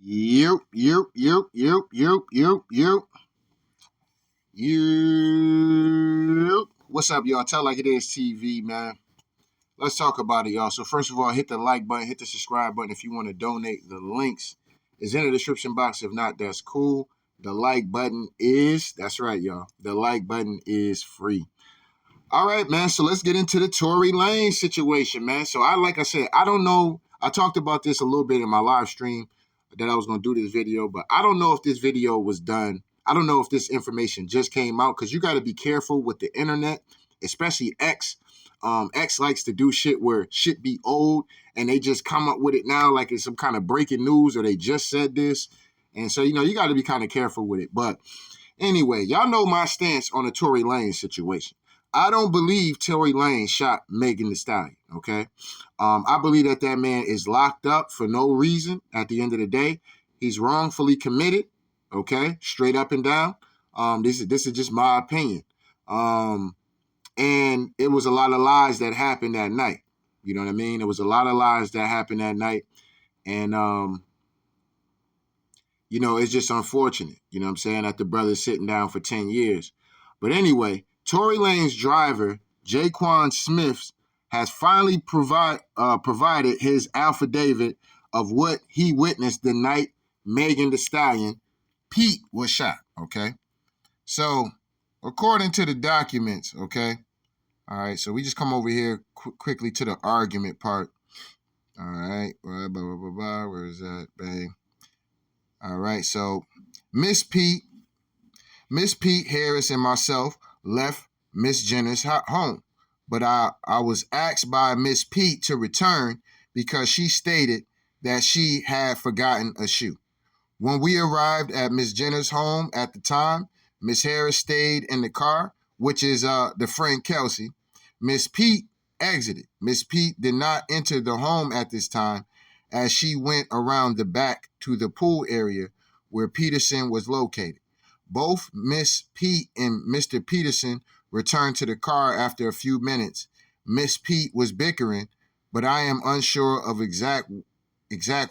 You, you, you, you, you, you, you, you. What's up, y'all? Tell Like It Is TV, man. Let's talk about it, y'all. So first of all, hit the like button, hit the subscribe button if you want to donate. The links is in the description box. If not, that's cool. The like button that's right, y'all. The like button is free. All right, man. So let's get into the Tory Lanez situation, man. So like I said, I don't know. I talked about this a little bit in my live stream that I was going to do this video, but I don't know if this video was done. I don't know if this information just came out because you got to be careful with the internet, especially X. X likes to do shit where shit be old and they just come up with it now like it's some kind of breaking news or they just said this. And so, you got to be kind of careful with it. But anyway, y'all know my stance on the Tory Lanez situation. I don't believe Tory Lanez shot Megan Thee Stallion, okay? I believe that man is locked up for no reason at the end of the day. He's wrongfully committed, okay? Straight up and down. This is just my opinion. And it was a lot of lies that happened that night. You know what I mean? It was a lot of lies that happened that night. And, it's just unfortunate, you know what I'm saying, that the brother's sitting down for 10 years. But anyway, Tory Lanez's driver, Jaquan Smith, has finally provided his affidavit of what he witnessed the night Megan Thee Stallion, Pete, was shot, okay? So, according to the documents, okay? All right, so we just come over here quickly to the argument part. All right, blah, blah, blah, blah. Where is that, babe? All right, so Miss Pete Harris and myself left Miss Jenner's home, but I was asked by Miss Pete to return because she stated that she had forgotten a shoe. When we arrived at Miss Jenner's home at the time, Miss Harris stayed in the car, which is the friend Kelsey. Miss Pete exited. Miss Pete did not enter the home at this time as she went around the back to the pool area where Peterson was located. Both Miss Pete and Mr. Peterson returned to the car after a few minutes. Miss Pete was bickering, but I am unsure of exact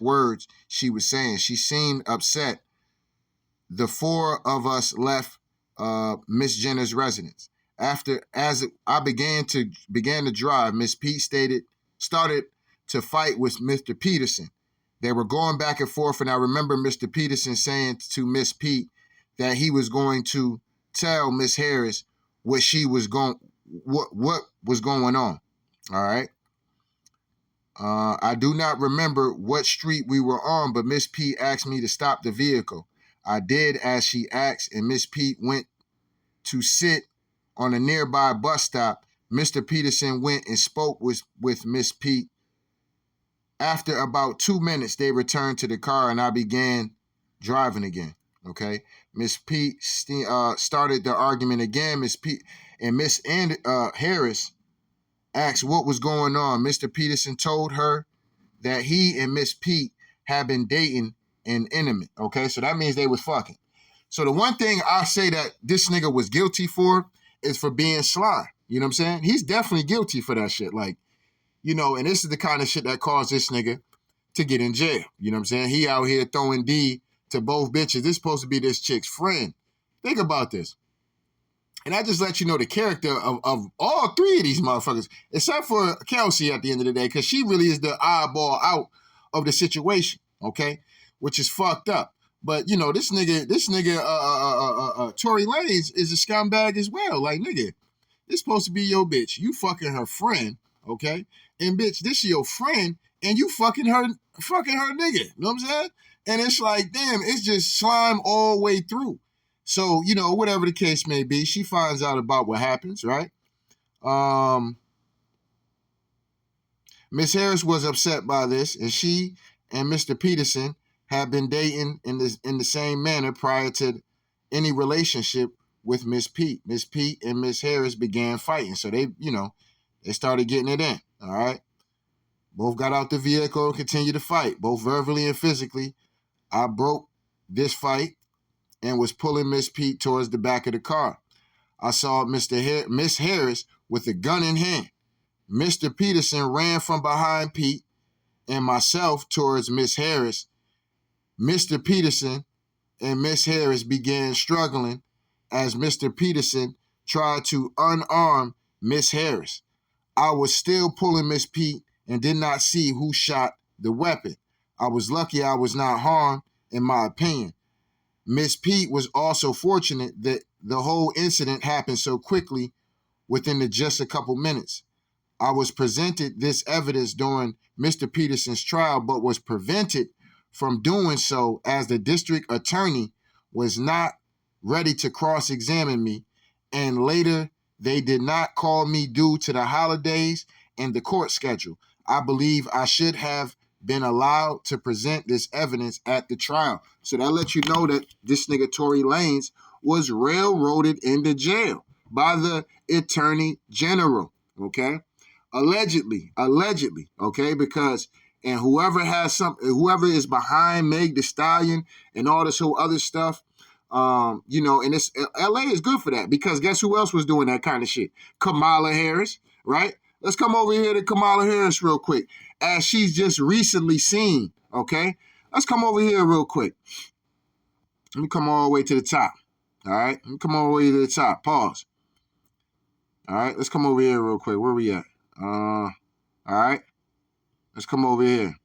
words she was saying. She seemed upset. The four of us left Miss Jenner's residence. As I began to drive, Miss Pete started to fight with Mr. Peterson. They were going back and forth, and I remember Mr. Peterson saying to Miss Pete that he was going to tell Miss Harris what was going on. All right. I do not remember what street we were on, but Miss Pete asked me to stop the vehicle. I did as she asked, and Miss Pete went to sit on a nearby bus stop. Mr. Peterson went and spoke with Miss Pete. After about 2 minutes, they returned to the car and I began driving again. Okay. Miss Pete started the argument again. Miss Pete and Miss Harris asked what was going on. Mr. Peterson told her that he and Miss Pete had been dating and intimate. Okay. So that means they was fucking. So the one thing I say that this nigga was guilty for is for being sly. You know what I'm saying? He's definitely guilty for that shit. Like, and this is the kind of shit that caused this nigga to get in jail. You know what I'm saying? He out here throwing D to both bitches. This is supposed to be this chick's friend. Think about this. And I just let you know the character of all three of these motherfuckers, except for Kelsey at the end of the day, because she really is the eyeball out of the situation, okay? Which is fucked up. But, this nigga, Tory Lanez is a scumbag as well. Like, nigga, this supposed to be your bitch. You fucking her friend, okay? And bitch, this is your friend, and you fucking her nigga. You know what I'm saying? And it's like, damn, it's just slime all the way through. So, whatever the case may be, she finds out about what happens, right? Miss Harris was upset by this, and she and Mr. Peterson had been dating in the same manner prior to any relationship with Miss Pete. Miss Pete and Miss Harris began fighting. So they started getting it in. All right. Both got out the vehicle and continued to fight, both verbally and physically. I broke this fight and was pulling Miss Pete towards the back of the car. I saw Miss Harris with a gun in hand. Mr. Peterson ran from behind Pete and myself towards Miss Harris. Mr. Peterson and Miss Harris began struggling as Mr. Peterson tried to unarm Miss Harris. I was still pulling Miss Pete and did not see who shot the weapon. I was lucky I was not harmed, in my opinion. Miss Pete was also fortunate that the whole incident happened so quickly within just a couple minutes. I was presented this evidence during Mr. Peterson's trial, but was prevented from doing so as the district attorney was not ready to cross-examine me, and later they did not call me due to the holidays and the court schedule. I believe I should have been allowed to present this evidence at the trial. So that lets you know that this nigga Tory Lanez was railroaded into jail by the attorney general, okay? Allegedly, okay? Because and whoever is behind Meg Thee Stallion and all this whole other stuff, and it's LA is good for that because guess who else was doing that kind of shit? Kamala Harris, right? Let's come over here to Kamala Harris real quick, as she's just recently seen, okay? Let's come over here real quick. Let me come all the way to the top, all right? Let me come all the way to the top. Pause. All right, let's come over here real quick. Where we at? All right. Let's come over here.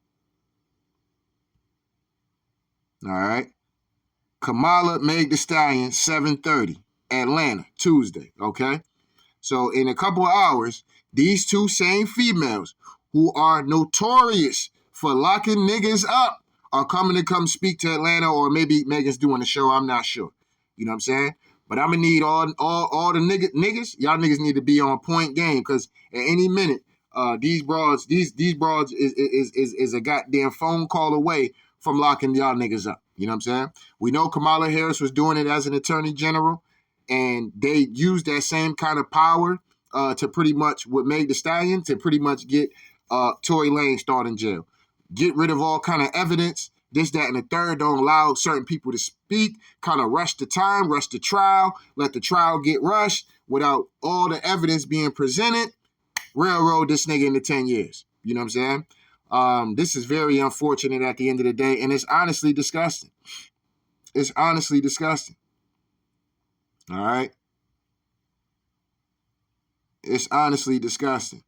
All right. Kamala Meg Thee Stallion, 7:30, Atlanta, Tuesday, okay? So in a couple of hours, these two same females who are notorious for locking niggas up are coming to come speak to Atlanta, or maybe Megan's doing a show, I'm not sure. You know what I'm saying? But I'm gonna need all the niggas. Y'all niggas need to be on point game because at any minute, these broads is a goddamn phone call away from locking y'all niggas up. You know what I'm saying? We know Kamala Harris was doing it as an attorney general, and they used that same kind of power to pretty much with Meg Thee Stallion to pretty much get Tory Lanez started in jail, get rid of all kind of evidence. This, that, and the third, don't allow certain people to speak, kind of rush the time, rush the trial, let the trial get rushed without all the evidence being presented, railroad this nigga into 10 years. You know what I'm saying? This is very unfortunate at the end of the day, and it's honestly disgusting. It's honestly disgusting. All right? It's honestly disgusting.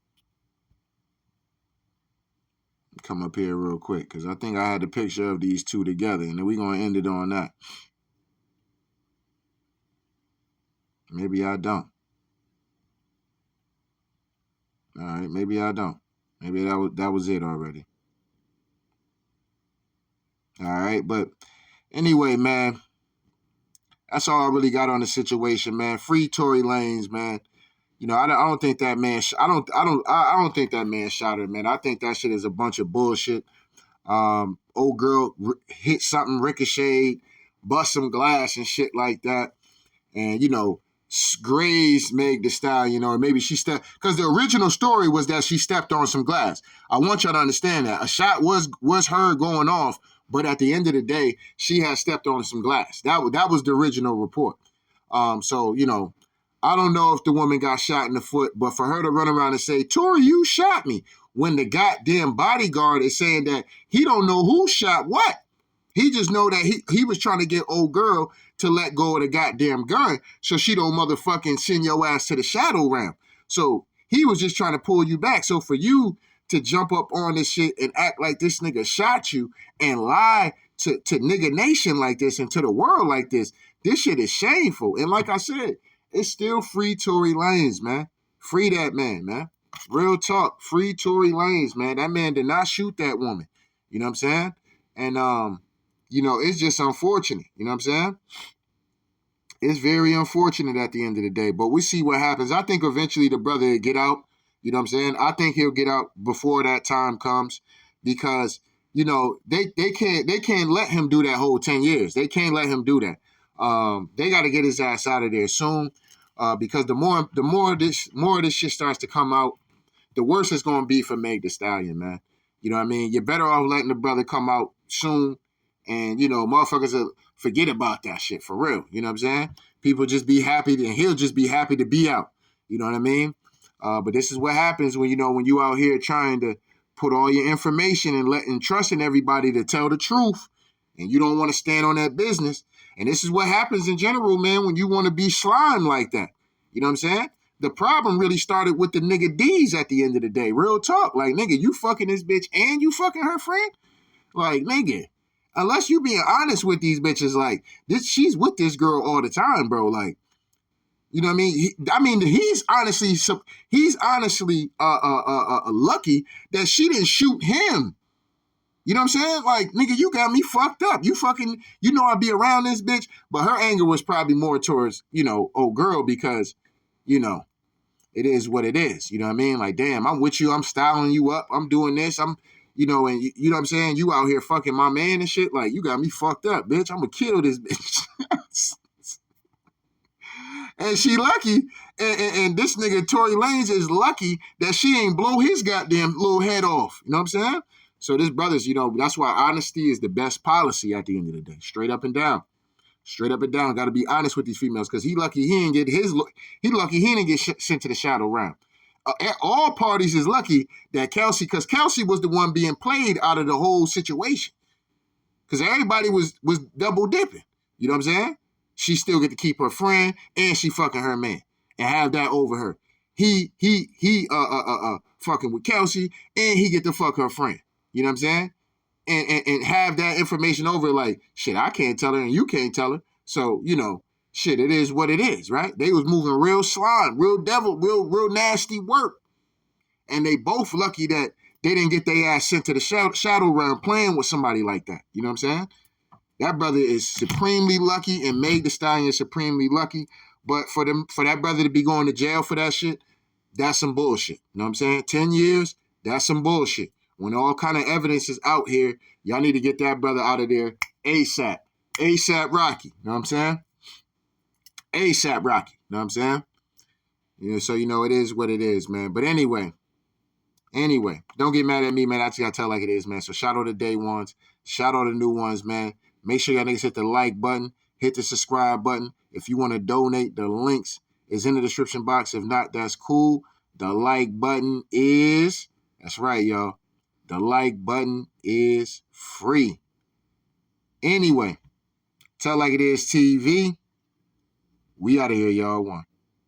Come up here real quick because I think I had a picture of these two together, and then we're going to end it on that. Maybe I don't. All right, maybe I don't. Maybe that was it already. All right, but anyway, man, that's all I really got on the situation, man. Free Tory Lanez, man. You know, I don't think that man. I don't think that man shot her, man. I think that shit is a bunch of bullshit. Old girl hit something, ricocheted, bust some glass and shit like that, and you know, grazed Meg Thee Stallion, or maybe she stepped, because the original story was that she stepped on some glass. I want y'all to understand that a shot was heard going off, but at the end of the day, she had stepped on some glass. That was the original report. So you know. I don't know if the woman got shot in the foot, but for her to run around and say, Tory, you shot me, when the goddamn bodyguard is saying that he don't know who shot what. He just know that he was trying to get old girl to let go of the goddamn gun so she don't motherfucking send your ass to the shadow realm. So he was just trying to pull you back. So for you to jump up on this shit and act like this nigga shot you and lie to nigga nation like this and to the world like this shit is shameful. And like I said, it's still free Tory Lanez, man. Free that man, man. Real talk. Free Tory Lanez, man. That man did not shoot that woman. You know what I'm saying? And, you know, it's just unfortunate. You know what I'm saying? It's very unfortunate at the end of the day. But we see what happens. I think eventually the brother will get out. You know what I'm saying? I think he'll get out before that time comes because, you know, they can't let him do that whole 10 years. They can't let him do that. They got to get his ass out of there soon, because the more of this shit starts to come out, the worse it's gonna be for Meg Thee Stallion, man. You know what I mean? You're better off letting the brother come out soon, and you know, motherfuckers will forget about that shit for real. You know what I'm saying? People just be happy, and he'll just be happy to be out. You know what I mean? But this is what happens when you out here trying to put all your information and trusting everybody to tell the truth. and you don't want to stand on that business. And this is what happens in general, man, when you want to be slime like that. You know what I'm saying? The problem really started with the nigga D's at the end of the day. Real talk. Like, nigga, you fucking this bitch and you fucking her friend? Like, nigga, unless you being honest with these bitches, like, she's with this girl all the time, bro. Like, you know what I mean? He's honestly lucky that she didn't shoot him. You know what I'm saying? Like, nigga, you got me fucked up. You fucking, you know I'd be around this bitch. But her anger was probably more towards, you know, old girl because, you know, it is what it is. You know what I mean? Like, damn, I'm with you. I'm styling you up. I'm doing this. I'm, you know, and you know what I'm saying? You out here fucking my man and shit. Like, you got me fucked up, bitch. I'm going to kill this bitch. And she lucky. And this nigga, Tory Lanez, is lucky that she ain't blow his goddamn little head off. You know what I'm saying? So this brother's, you know, that's why honesty is the best policy at the end of the day. Straight up and down. Straight up and down. Got to be honest with these females because he lucky he didn't get sent to the shadow round. All parties is lucky that Kelsey, because Kelsey was the one being played out of the whole situation. Because everybody was double dipping. You know what I'm saying? She still get to keep her friend and she fucking her man and have that over her. He fucking with Kelsey and he get to fuck her friend. You know what I'm saying? And have that information over like, shit, I can't tell her and you can't tell her. So, you know, shit, it is what it is, right? They was moving real slime, real devil, real nasty work. And they both lucky that they didn't get their ass sent to the shadow realm playing with somebody like that. You know what I'm saying? That brother is supremely lucky and Meg Thee Stallion is supremely lucky. But for that brother to be going to jail for that shit, that's some bullshit. You know what I'm saying? 10 years, that's some bullshit. When all kind of evidence is out here, y'all need to get that brother out of there ASAP. ASAP Rocky. You know what I'm saying? ASAP Rocky. You know what I'm saying? You know, so you know it is what it is, man. But anyway, don't get mad at me, man. I just gotta tell like it is, man. So shout out to day ones. Shout out to new ones, man. Make sure y'all niggas hit the like button. Hit the subscribe button. If you want to donate, the links is in the description box. If not, that's cool. The like button is, that's right, y'all. The like button is free. Anyway, Tell Like It Is TV. We out of here, y'all. One.